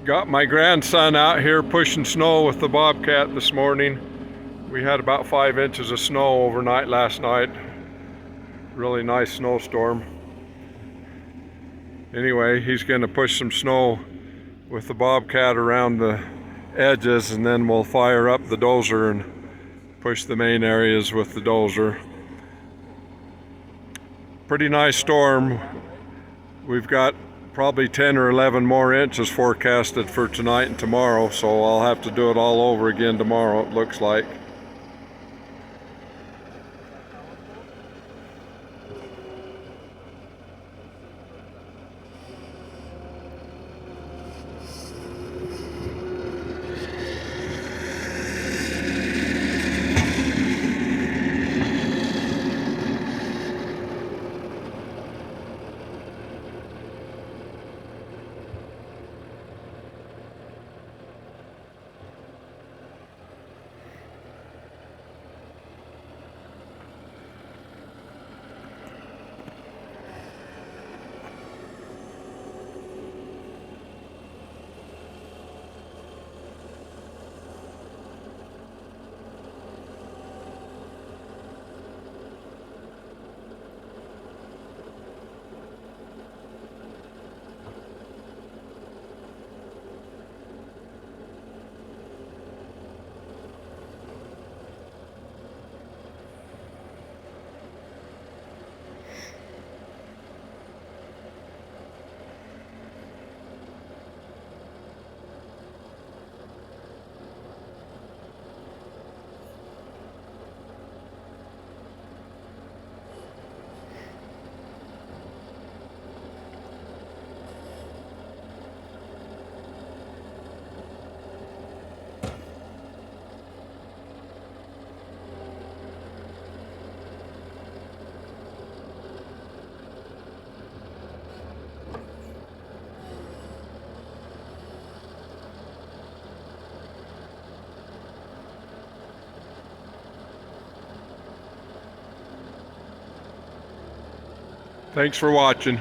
Got my grandson out here pushing snow with the bobcat this morning. We had about 5 inches of snow overnight last night. Really nice snowstorm. Anyway, he's going to push some snow with the bobcat around the edges, and then we'll fire up the dozer and push the main areas with the dozer. Pretty nice storm. We've got probably 10 or 11 more inches forecasted for tonight and tomorrow, so I'll have to do it all over again tomorrow, it looks like. Thanks for watching.